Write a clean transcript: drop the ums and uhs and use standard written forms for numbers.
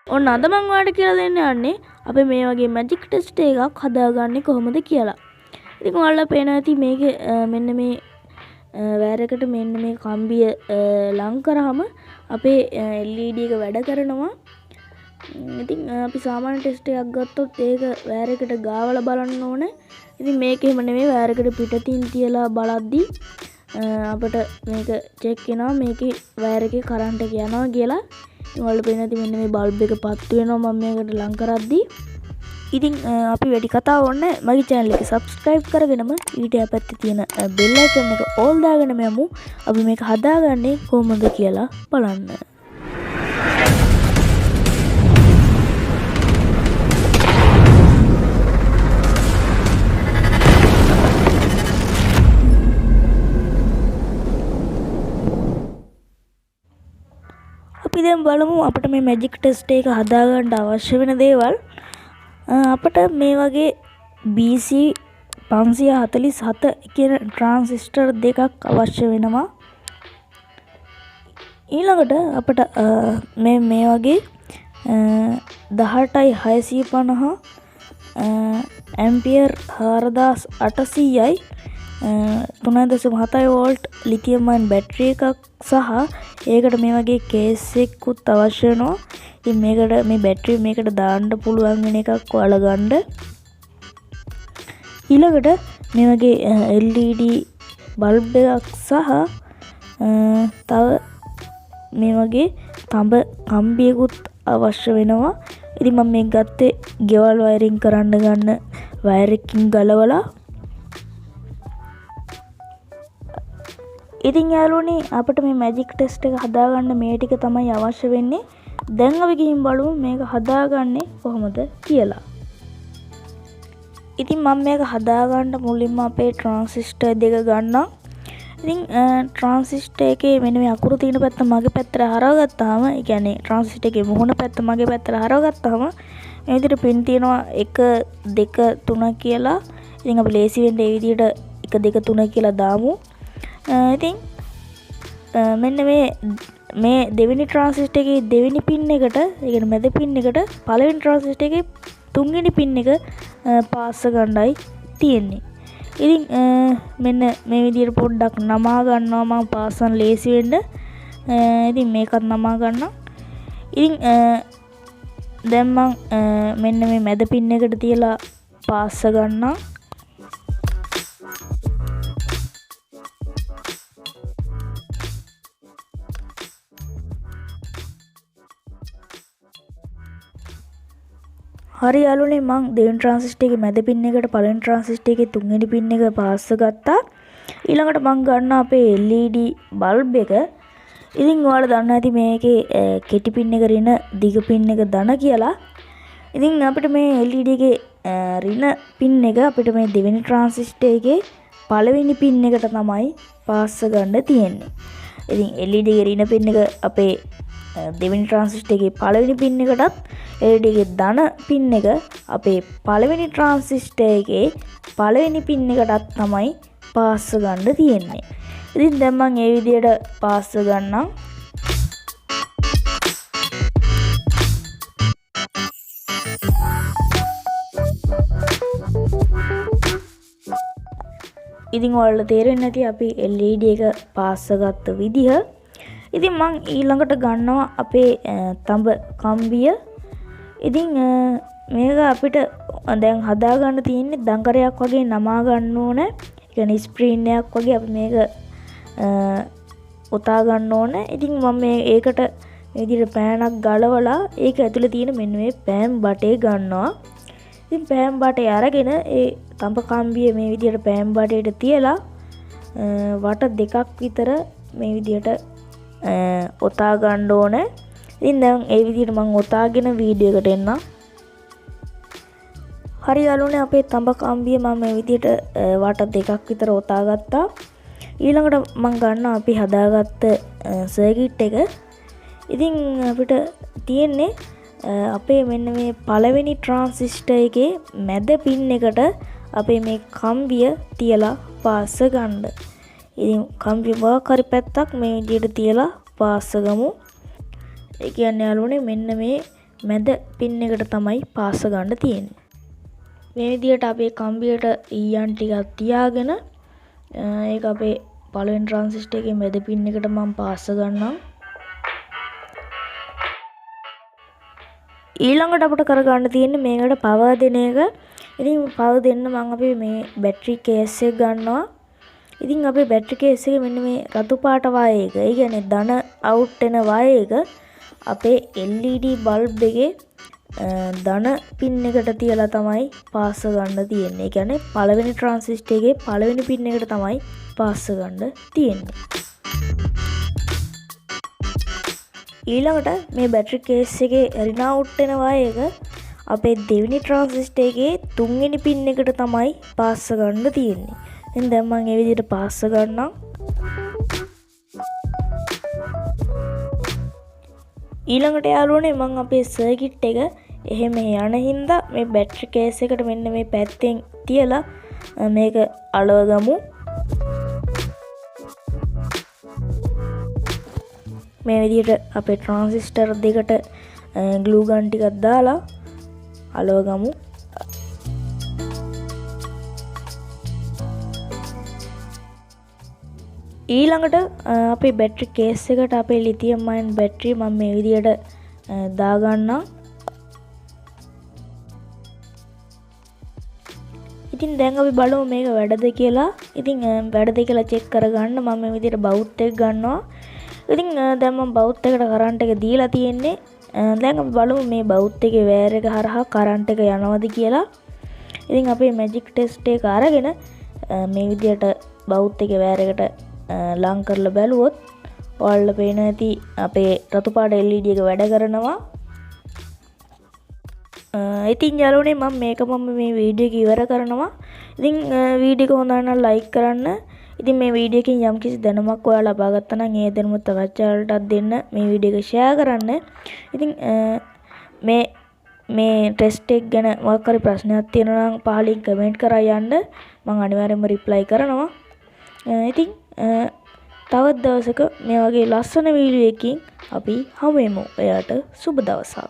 ඔන්න අද මම ඔයාලට කියලා දෙන්න යන්නේ අපි මේ වගේ මැජික් ටෙස්ට් එකක් හදාගන්නේ කොහොමද කියලා. ඉතින් ඔයාලට පේනවා ඇති මේකේ මෙන්න මේ වයර් එකට මෙන්න මේ කම්බිය ලං කරාම අපේ LED එක වැඩ කරනවා. ඉතින් අපි සාමාන්‍ය ටෙස්ට් එකක් ගත්තොත් ඒක වයර් එකට ගාවලා බලන්න ඕනේ. ඉතින් මේක එහෙම නෙමෙයි වයර් එකට පිටතින් තියලා බලද්දි අපිට මේක චෙක් වෙනවා මේකේ වයර් එකේ කරන්ට් එක යනවා කියලා. ඔයාලට පේනවා ඇති මෙන්න මේ බල්බ් එක පත්තු වෙනවා මම මේකට ලං කරද්දී. ඉතින් අපි වැඩි කතා ඕනේ මගේ channel එක subscribe කරගෙනම ඊට පැත්තේ තියෙන bell icon එක all දාගෙන යමු. අපි මේක හදාගන්නේ කොහොමද කියලා බලන්න. අපි දැන් බලමු අපිට මේ මැජික් ටෙස්ට් එක හදාගන්න අවශ්‍ය වෙන දේවල්. අපිට මේ වගේ BC 547 කියන ට්‍රාන්සිස්ටර් දෙකක් අවශ්‍ය වෙනවා. ඊළඟට අපිට මේ වගේ 18,650 ඇම්පියර් 4800යි 3.7 වෝල්ට් ලිතියම් අයන් බැටරි එකක් සහ ඒකට මේ වගේ කේස් එකකුත් අවශ්‍ය වෙනවා. ඉතින් මේකට මේ බැටරි මේකට දාන්න පුළුවන් වෙන එකක් ඔයාලා ගන්න. ඊළඟට මේ වගේ LED බල්බ් එකක් සහ තව මේ වගේ තඹ කම්බියකුත් අවශ්‍ය වෙනවා. ඉතින් මම මේක ගත්තේ ගෙවල් වයරින් කරන්න ගන්න වයර් එකකින් ගලවලා. ඉතින් යාළුවනේ අපිට මේ මැජික් ටෙස්ට් එක හදාගන්න මේ ටික තමයි අවශ්‍ය වෙන්නේ. දැන් අපි ගිහින් බලමු මේක හදාගන්නේ කොහොමද කියලා. ඉතින් මම මේක හදාගන්න මුලින්ම අපේ ට්‍රාන්සිස්ටර් දෙක ගන්නවා. ඉතින් ට්‍රාන්සිස්ටර් එකේ මෙන්න මේ අකුරු තියෙන පැත්ත මගේ පැත්තට හරවගත්තාම, ඒ කියන්නේ ට්‍රාන්සිස්ටර් එකේ මුහුණ පැත්ත මගේ පැත්තට හරවගත්තාම මේ විදිහට පින් තියෙනවා 1 2 3 කියලා. ඉතින් අපි ලේසි වෙන්න මේ විදිහට 1 2 3 කියලා දාමු. ඉතින් මෙන්න මේ දෙවෙනි ට්‍රාන්සිස්ටර් එකේ දෙවෙනි පින් එකට, ඒ කියන්නේ මැද පින් එකට පළවෙනි ට්‍රාන්සිස්ටර් එකේ තුන්වෙනි පින් එක පාස් ගන්නයි තියෙන්නේ. ඉතින් මෙන්න මේ විදිහට පොඩ්ඩක් නමා ගන්නවා මම පාසන් ලේසි වෙන්න. ඉතින් මේකත් නමා ගන්නවා. ඉතින් දැන් මම මෙන්න මේ මැද පින් එකට තියලා පාස් ගන්නවා. හරි යාළුවනේ මම දෙවෙනි ට්‍රාන්සිස්ටර් එකේ මැද පින් එකට පළවෙනි ට්‍රාන්සිස්ටර් එකේ තුන්වෙනි පින් එක පාස් ගත්තා. ඊළඟට මම ගන්නවා අපේ LED බල්බ් එක. ඉතින් ඔයාලා දන්නවා ඇති මේකේ කෙටි පින් එක ඍණ දිග පින් එක ධන කියලා. ඉතින් අපිට මේ LED එකේ ඍණ පින් එක අපිට මේ දෙවෙනි ට්‍රාන්සිස්ටර් එකේ පළවෙනි පින් එකට තමයි පාස් ගන්න තියෙන්නේ. ඉතින් LED එකේ ඍණ පින් එක අපේ දෙවෙනි ට්‍රාන්සිස්ටර් එකේ පළවෙනි පින් එකටත් LED එකේ ධන පින් එක අපේ පළවෙනි ට්‍රාන්සිස්ටර් එකේ පළවෙනි පින් එකටත් තමයි පාස් ගන්න තියෙන්නේ. ඉතින් දැන් මම මේ විදිහට පාස් ගන්නම්. ඉතින් ඔයාලට තේරෙන්නේ නැති අපි LED එක පාස් ගත්ත විදිහ. ඉතින් මම ඊළඟට ගන්නවා අපේ තඹ කම්බිය. ඉතින් මේක අපිට දැන් හදාගන්න තියෙන්නේ දඟරයක් වගේ නමා ගන්න ඕනේ. ඒ කියන්නේ ස්ක්‍රීන් එකක් වගේ අපි මේක ඔතා ගන්න ඕනේ. ඉතින් මම ඒකට මේ විදිහට පෑනක් ගලවලා ඒක ඇතුලේ තියෙන මෙන්න මේ පෑන් බටේ ගන්නවා. ඉතින් පෑන් බටේ අරගෙන ඒ තඹ කම්බිය මේ විදිහට පෑන් බටේට තියලා වට දෙකක් විතර මේ විදිහට ඔතා ගන්න ඕනේ. ඉතින් දැන් ඒ විදිහට මම ඔතාගෙන වීඩියෝ එකට එන්නම්. හරි යාළුවනේ අපේ තඹ කම්බිය මම මේ විදිහට වට දෙකක් විතර ඔතා ගත්තා. ඊළඟට මම ගන්නවා අපි හදාගත්ත සර්කිට් එක. ඉතින් අපිට තියෙන්නේ අපේ මෙන්න මේ පළවෙනි ට්‍රාන්සිස්ටර් එකේ මැද පින් එකට අපේ මේ කම්බිය තියලා පාස් ගන්න. ඉතින් කම්බිය මොකක් හරි පැත්තක් මේ විදිහට තියලා පාස් ගමු. ඒ කියන්නේ යාළුවනේ මෙන්න මේ මැද පින් එකට තමයි පාස ගන්න තියෙන්නේ. මේ විදිහට අපේ කම්බියට ඊයන් ටිකක් තියාගෙන ඒක අපේ පළවෙනි ට්‍රාන්සිස්ටර් එකේ මැද පින් එකට මම පාස ගන්නම්. ඊළඟට අපිට කරගන්න තියෙන්නේ මේකට පවර් දෙන එක. ඉතින් පවර් දෙන්න මම අපි මේ බැටරි කේස් එක ගන්නවා. ඉතින් අපේ බැටරි කේස් එකේ මෙන්න මේ රතු පාට වයර් එක, ඒ කියන්නේ ධන අවුට් වෙන වයර් එක අපේ LED බල්බ් එකේ ධන පින් එකට තියලා තමයි පාස ගන්න තියෙන්නේ. ඒ කියන්නේ පළවෙනි ට්‍රාන්සිස්ටර් එකේ පළවෙනි පින් එකට තමයි පාස ගන්න තියෙන්නේ. ඊළඟට මේ බැටරි කේස් එකේ රින් අවුට් වෙන වයර් එක අපේ දෙවෙනි ට්‍රාන්සිස්ටර් එකේ තුන්වෙනි පින් එකට තමයි පාස ගන්න තියෙන්නේ. එහෙනම් දැන් මම මේ විදිහට පාස ගන්නම්. ඊළඟට යාළුවනේ මම අපේ සර්කිට් එක එහෙම යන හින්දා මේ බැටරි කේස් එකට මෙන්න මේ පැත්තෙන් තියලා මේක අලවගමු. මේ විදිහට අපේ ට්‍රාන්සිස්ටර් දෙකට ග්ලූ ගන් ටිකක් දාලා අලවගමු. ඊළඟට අපේ බැටරි කේස් එකට අපේ ලිතියම් අයන් බැටරි මම මේ විදිහට දාගන්නම්. ඉතින් දැන් අපි බලමු මේක වැඩද කියලා. ඉතින් වැඩද කියලා චෙක් කරගන්න මම මේ විදිහට බවුට් එක ගන්නවා. ඉතින් දැන් මම බවුට් එකට කරන්ට් එක දීලා තියෙන්නේ. දැන් අපි බලමු මේ බවුට් එකේ වයර් එක හරහා කරන්ට් එක යනවද කියලා. ඉතින් අපේ මැජික් ටෙස්ට් එක අරගෙන මේ විදිහට බවුට් එකේ වයර් එකට ලං කරලා බැලුවොත් ඔයාලට පේන ඇති අපේ රතු පාට LED එක වැඩ කරනවා. ඉතින් යාළුවනේ මම මේ වීඩියෝ එක ඉවර කරනවා. ඉතින් වීඩියෝ එක හොඳ නම් ලයික් කරන්න. ඉතින් මේ වීඩියෝ එකෙන් යම්කිසි දැනුමක් ඔයාලා ලබා ගත්තා නම් ඒ දැනුම තවත් අයටත් දෙන්න මේ වීඩියෝ එක ෂෙයා කරන්න. ඉතින් මේ ටෙස්ට් එක ගැන මොකක් හරි ප්‍රශ්නයක් තියෙනවා නම් පහලින් කමෙන්ට් කරලා යන්න. මම අනිවාර්යයෙන්ම රිප්ලයි කරනවා. ඉතින් තවත් දවසක මේ වගේ ලස්සන වීඩියෝ එකකින් අපි හමු වෙමු. එයාට සුබ දවසක්.